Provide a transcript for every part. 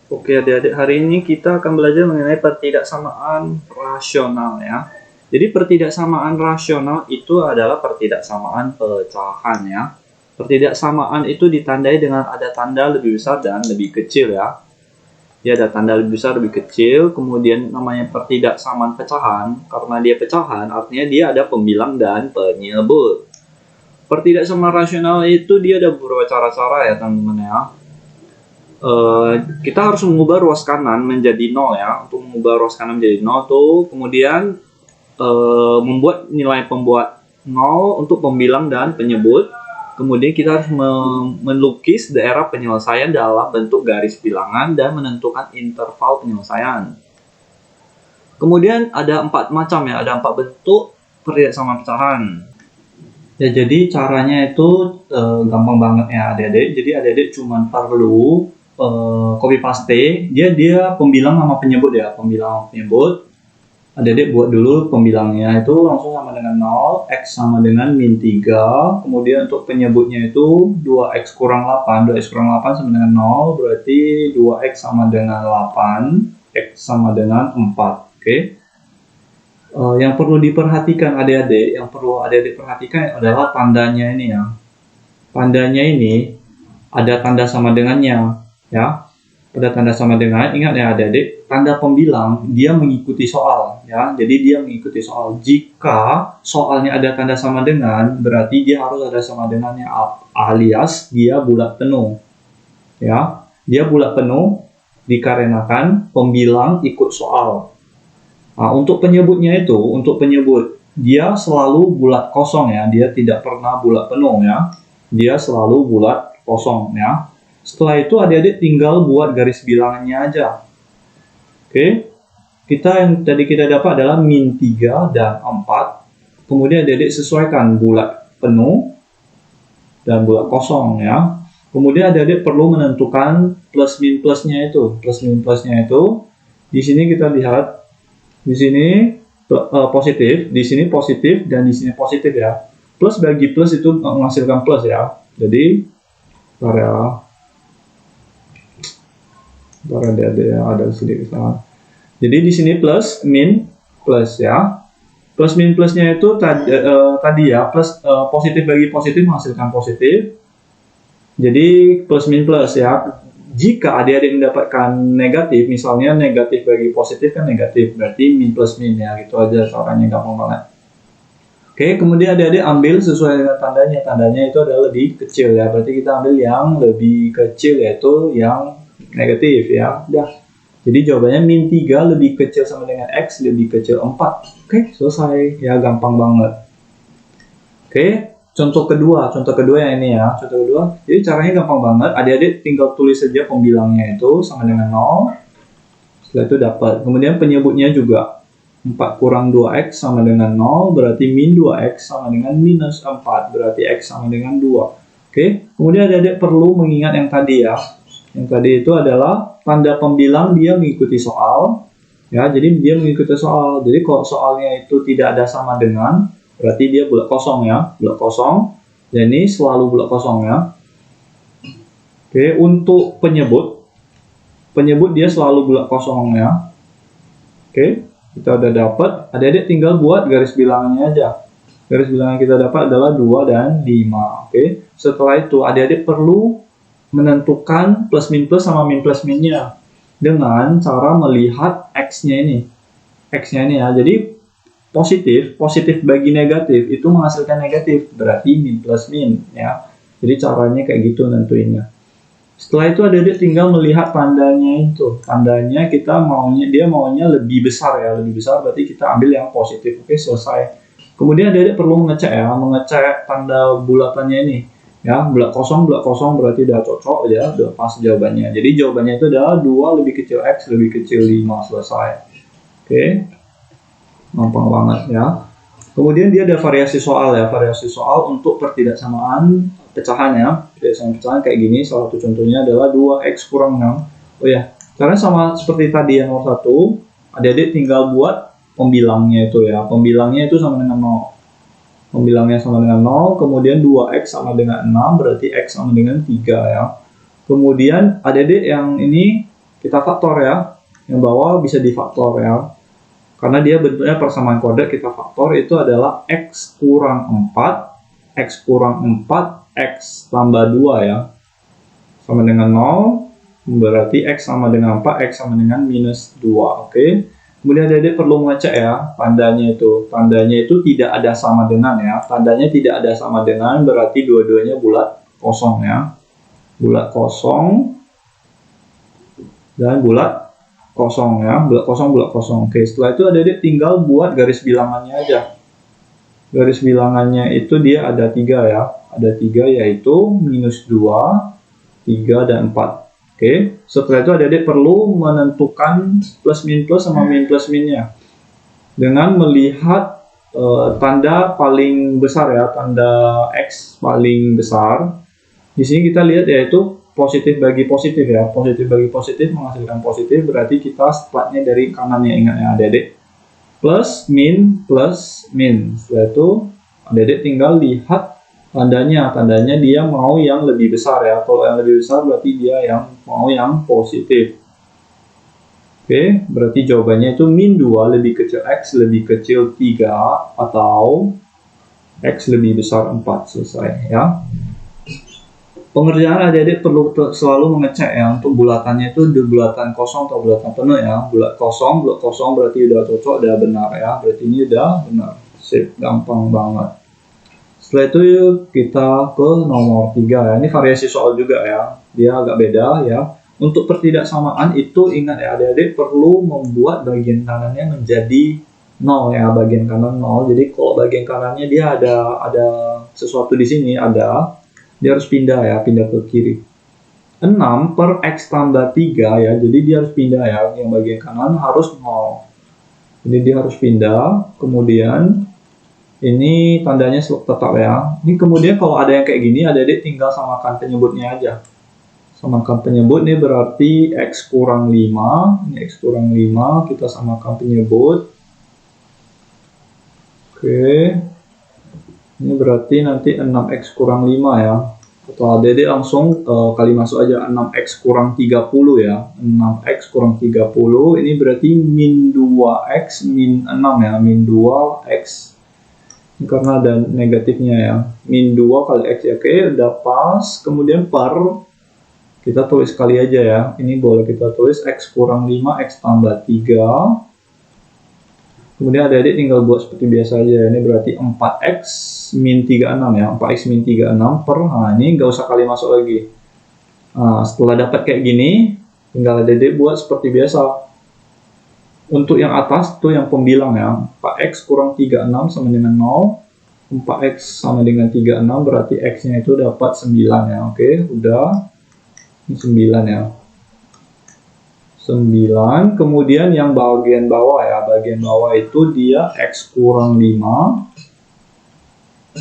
Oke adik-adik, hari ini kita akan belajar mengenai pertidaksamaan rasional ya. Jadi pertidaksamaan rasional itu adalah pertidaksamaan pecahan ya. Pertidaksamaan itu ditandai dengan ada tanda lebih besar dan lebih kecil ya. Dia ada tanda lebih besar, lebih kecil, kemudian namanya pertidaksamaan pecahan. Karena dia pecahan, artinya dia ada pembilang dan penyebut. Pertidaksamaan rasional itu dia ada beberapa cara-cara ya teman-teman ya. Kita harus mengubah ruas kanan menjadi 0 ya. Untuk mengubah ruas kanan menjadi 0 tuh kemudian membuat nilai pembuat 0 untuk pembilang dan penyebut. Kemudian kita harus melukis daerah penyelesaian dalam bentuk garis bilangan dan menentukan interval penyelesaian. Kemudian ada 4 macam ya, ada 4 bentuk pertidaksamaan pecahan. Ya, jadi caranya itu gampang banget ya adik-adik. Jadi adik-adik cuma perlu copy paste, dia pembilang sama penyebut ya, pembilang sama penyebut. Adik-adik buat dulu pembilangnya itu langsung sama dengan 0, X sama dengan min 3, kemudian untuk penyebutnya itu 2X kurang 8, 2X kurang 8 sama dengan 0, berarti 2X sama dengan 8, X sama dengan 4, oke. Yang perlu diperhatikan adik-adik, perhatikan adalah tandanya ini ya. Tandanya ini ada tanda sama dengannya ya. Pada tanda sama dengan, ingat ya adik-adik, tanda pembilang dia mengikuti soal ya. Jadi dia mengikuti soal. Jika soalnya ada tanda sama dengan, berarti dia harus ada sama dengannya, alias dia bulat penuh ya. Dia bulat penuh dikarenakan pembilang ikut soal. Nah, untuk penyebutnya itu, dia selalu bulat kosong ya. Dia tidak pernah bulat penuh ya. Dia selalu bulat kosong ya. Setelah itu adik-adik tinggal buat garis bilangannya aja. Oke. Yang tadi kita dapat adalah min 3 dan 4. Kemudian adik-adik sesuaikan bulat penuh dan bulat kosong ya. Kemudian adik-adik perlu menentukan plus min plusnya itu. Plus min plusnya itu di sini kita lihat, di sini positif, di sini positif, dan di sini positif ya. Plus bagi plus itu menghasilkan plus ya. Jadi ada sedikit salah. Jadi di sini plus min plus ya. Plus min plusnya itu tadi ya, plus positif bagi positif menghasilkan positif. Jadi plus min plus ya. Jika adik-adik mendapatkan negatif, misalnya negatif bagi positif kan negatif, berarti min plus min ya, gitu aja caranya, gampang banget. Oke, kemudian adik-adik ambil sesuai dengan tandanya. Tandanya itu adalah lebih kecil ya, berarti kita ambil yang lebih kecil yaitu yang negatif ya. Udah. Jadi jawabannya min 3 lebih kecil sama dengan X lebih kecil 4. Oke, selesai. Ya, gampang banget. Oke, contoh kedua yang ini ya. Contoh kedua. Jadi caranya gampang banget. Adik-adik tinggal tulis saja pembilangnya itu sama dengan 0. Setelah itu dapat. Kemudian penyebutnya juga 4 kurang 2X sama dengan 0. Berarti min 2X sama dengan minus 4. Berarti X sama dengan 2. Oke, kemudian adik-adik perlu mengingat yang tadi ya. Yang tadi itu adalah tanda pembilang dia mengikuti soal. Ya, jadi dia mengikuti soal. Jadi kalau soalnya itu tidak ada sama dengan, berarti dia bulat kosong ya. Bulat kosong. Dan ini selalu bulat kosong ya. Oke, untuk penyebut dia selalu bulat kosong ya. Oke, kita udah dapat. Adik-adik tinggal buat garis bilangannya aja. Garis bilangan kita dapat adalah 2 dan 5. Oke, setelah itu adik-adik perlu menentukan plus min plus sama min plus minnya dengan cara melihat X-nya ini. X-nya ini ya. Jadi positif bagi negatif itu menghasilkan negatif, berarti min plus min ya. Jadi caranya kayak gitu nentuinnya. Setelah itu adik-adik tinggal melihat tandanya itu. Tandanya dia maunya lebih besar ya, lebih besar berarti kita ambil yang positif. Oke, selesai. Kemudian adik-adik perlu mengecek tanda bulatannya ini. Ya, bulat kosong berarti udah cocok ya, udah pas jawabannya. Jadi jawabannya itu adalah 2 lebih kecil X lebih kecil 5, selesai. Oke. Gampang banget ya. Kemudian dia ada variasi soal ya, variasi soal untuk pertidaksamaan pecahan ya. Pertidaksamaan pecahan kayak gini, salah satu contohnya adalah 2X kurang 6. Oh ya, caranya sama seperti tadi yang nomor 1. Adik-adik tinggal buat pembilangnya itu ya. Pembilangnya itu sama dengan 0. Pembilangnya sama dengan 0, kemudian 2X sama dengan 6, berarti X sama dengan 3 ya. Kemudian adik-adik yang ini kita faktor ya. Yang bawah bisa difaktor ya. Karena dia bentuknya persamaan kode, kita faktor itu adalah X kurang 4, X kurang 4, X tambah 2 ya. Sama dengan 0, berarti X sama dengan 4, X sama dengan minus 2, oke. Kemudian adik-adik perlu mengecek ya, tandanya itu tidak ada sama dengan ya. Tandanya tidak ada sama dengan berarti dua-duanya bulat kosong ya. Bulat kosong dan bulat kosong ya, bulat kosong. Oke, setelah itu adik-adik tinggal buat garis bilangannya aja. Garis bilangannya itu dia ada 3 ya. Ada 3 yaitu minus 2, 3, dan 4. Oke, setelah itu adik-adik perlu menentukan plus min plus sama min plus minnya. Dengan melihat tanda paling besar ya, tanda X paling besar. Di sini kita lihat yaitu positif bagi positif ya, positif bagi positif menghasilkan positif, berarti kita startnya dari kanannya, ingat ya adik-adik, plus min. Setelah itu adik-adik tinggal lihat tandanya dia mau yang lebih besar ya. Kalau yang lebih besar berarti dia yang mau yang positif. Oke, berarti jawabannya itu min 2 lebih kecil X lebih kecil 3 atau X lebih besar 4, selesai ya. Pengerjaan adik-adik perlu selalu mengecek ya, untuk bulatannya itu bulatan kosong atau bulatan penuh ya. Bulat kosong berarti udah cocok, udah benar ya. Berarti ini udah benar. Sip, gampang banget. Setelah itu kita ke nomor 3 ya. Ini variasi soal juga ya. Dia agak beda ya. Untuk pertidaksamaan itu ingat ya adik-adik perlu membuat bagian kanannya menjadi 0 ya, bagian kanan 0. Jadi kalau bagian kanannya dia ada sesuatu di sini dia harus pindah ya, pindah ke kiri. 6 per X tambah 3 ya, jadi dia harus pindah ya, yang bagian kanan harus 0. Jadi dia harus pindah, kemudian ini tandanya tetap ya. Ini kemudian kalau ada yang kayak gini, adik-adik tinggal samakan penyebutnya aja. Samakan penyebut ini berarti X kurang 5, ini X kurang 5, kita samakan penyebut. Oke. Ini berarti nanti 6X kurang 5 ya. Atau adik-adik langsung kali masuk aja 6X kurang 30 ya. 6X kurang 30 ini berarti min 2X min 6 ya. Min 2X. Ini karena ada negatifnya ya. Min 2 kali X ya. Oke, udah pas. Kemudian per. Kita tulis kali aja ya. Ini boleh kita tulis X kurang 5, X tambah 3. Kemudian adik-adik tinggal buat seperti biasa aja. Ini berarti 4X min 36 ya. 4X min 36 per, nah ini nggak usah kali masuk lagi. Nah, setelah dapat kayak gini, tinggal adik-adik buat seperti biasa. Untuk yang atas tuh yang pembilang ya. 4X kurang 36 sama dengan 0. 4X sama dengan 36 berarti X-nya itu dapat 9 ya. Oke, udah. Ini 9 ya. 9, kemudian yang bagian bawah ya, bagian bawah itu dia X kurang 5,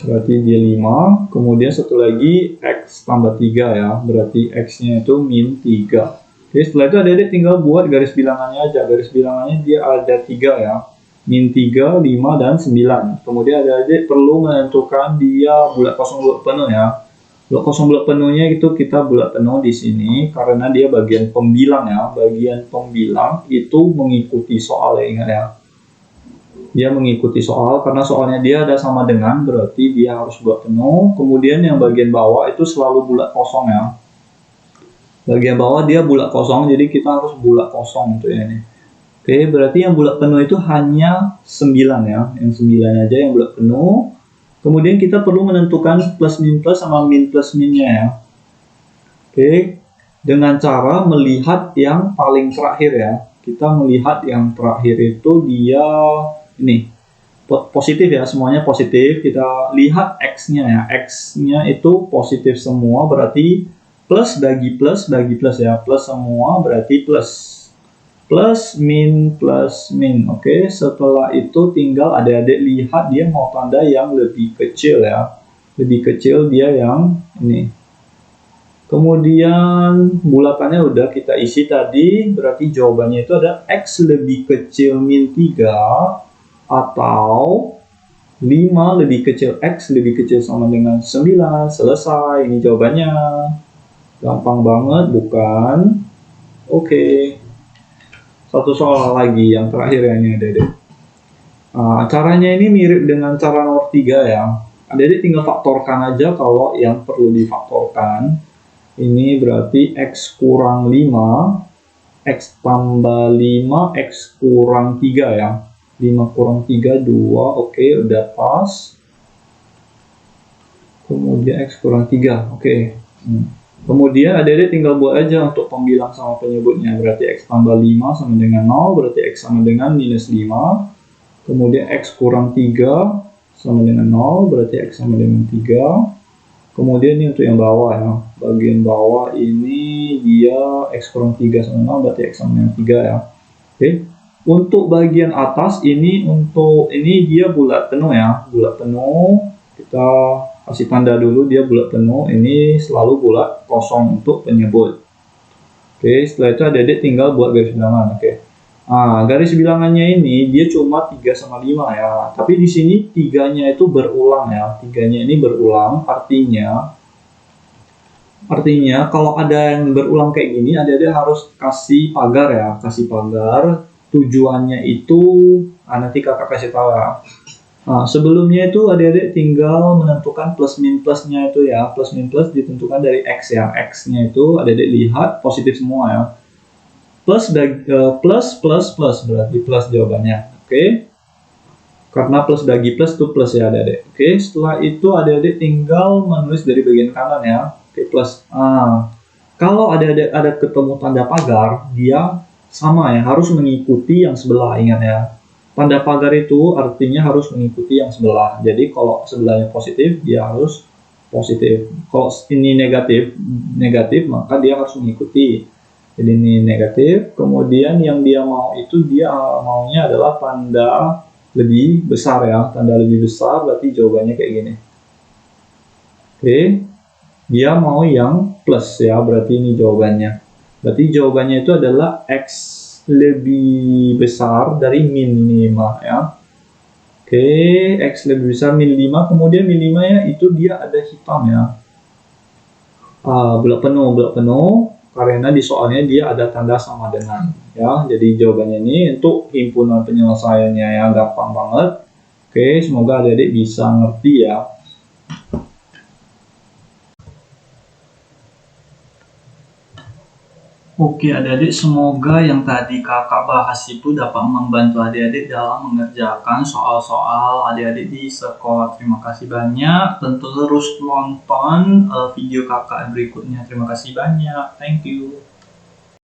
berarti dia 5, kemudian satu lagi X tambah 3 ya, berarti X-nya itu min 3. Oke, setelah itu adik-adik tinggal buat garis bilangannya aja, garis bilangannya dia ada 3 ya, min 3, 5, dan 9. Kemudian adik-adik perlu menentukan dia bulat kosong bulat penuh ya. Bulat kosong bulat penuhnya itu kita bulat penuh di sini karena dia bagian pembilang ya. Bagian pembilang itu mengikuti soal ya, ingat ya. Dia mengikuti soal karena soalnya dia ada sama dengan berarti dia harus bulat penuh. Kemudian yang bagian bawah itu selalu bulat kosong ya. Bagian bawah dia bulat kosong jadi kita harus bulat kosong untuk ini. Oke, berarti yang bulat penuh itu hanya 9 ya. Yang 9 aja yang bulat penuh. Kemudian kita perlu menentukan plus min plus sama min plus minnya ya. Oke, dengan cara melihat yang paling terakhir ya. Kita melihat yang terakhir itu dia ini positif ya, semuanya positif. Kita lihat X-nya ya. X-nya itu positif semua berarti plus bagi plus ya. Plus semua berarti plus. Plus min. Oke, setelah itu tinggal adik-adik lihat dia mau tanda yang lebih kecil ya. Lebih kecil dia yang ini. Kemudian bulatannya udah kita isi tadi, berarti jawabannya itu ada X lebih kecil min 3 atau 5 lebih kecil X lebih kecil sama dengan 9. Selesai, ini jawabannya. Gampang banget bukan? Oke. satu soal lagi yang terakhir ya ini adik-adik. Caranya ini mirip dengan cara nomor 3 ya. Adik-adik tinggal faktorkan aja kalau yang perlu difaktorkan. Ini berarti X kurang 5, X tambah 5, X kurang 3 ya. 5 kurang 3, 2, oke, udah pas. Kemudian X kurang 3, oke. Kemudian adik-adik tinggal buat aja untuk pembilang sama penyebutnya. Berarti X tambah 5 sama dengan 0, berarti X sama dengan minus 5. Kemudian X kurang 3 sama dengan 0, berarti X sama dengan 3. Kemudian ini untuk yang bawah ya. Bagian bawah ini dia X kurang 3 sama 0, berarti X sama dengan 3 ya. Oke. Untuk bagian atas ini, dia bulat penuh ya. Bulat penuh. Kita kasih tanda dulu dia bulat penuh. Ini selalu bulat kosong untuk penyebut. Oke, setelah itu adik-adik tinggal buat garis bilangan. Oke. Garis bilangannya ini dia cuma 3 sama 5 ya. Tapi di sini 3-nya itu berulang ya. 3-nya ini berulang, artinya kalau ada yang berulang kayak gini, adik-adik harus kasih pagar ya. Kasih pagar. Tujuannya itu nanti kakak kasih tahu ya. Sebelumnya itu adik-adik tinggal menentukan plus min plusnya itu ya. Plus min plus ditentukan dari X ya. X-nya itu adik-adik lihat positif semua ya. Plus berarti plus jawabannya. Oke. Karena plus bagi plus itu plus ya adik-adik. Oke, setelah itu adik-adik tinggal menulis dari bagian kanan ya. Oke, plus. Kalau ada ketemu tanda pagar, dia sama ya, harus mengikuti yang sebelah, ingat ya. Tanda pagar itu artinya harus mengikuti yang sebelah. Jadi kalau sebelahnya positif, dia harus positif. Kalau ini negatif, maka dia harus mengikuti. Jadi ini negatif, kemudian yang dia mau itu dia maunya adalah tanda lebih besar ya. Tanda lebih besar berarti jawabannya kayak gini. Oke, dia mau yang plus ya, berarti ini jawabannya. Berarti jawabannya itu adalah X lebih besar dari min 5 ya. Oke, X lebih besar min 5, kemudian min 5 ya itu dia ada hitam ya. Bulat penuh. Karena di soalnya dia ada tanda sama dengan ya. Jadi jawabannya ini untuk himpunan penyelesaiannya ya, gampang banget. Oke, semoga adik-adik bisa ngerti ya. Oke adik-adik, semoga yang tadi kakak bahas itu dapat membantu adik-adik dalam mengerjakan soal-soal adik-adik di sekolah. Terima kasih banyak. Tentu terus nonton video kakak berikutnya. Terima kasih banyak. Thank you.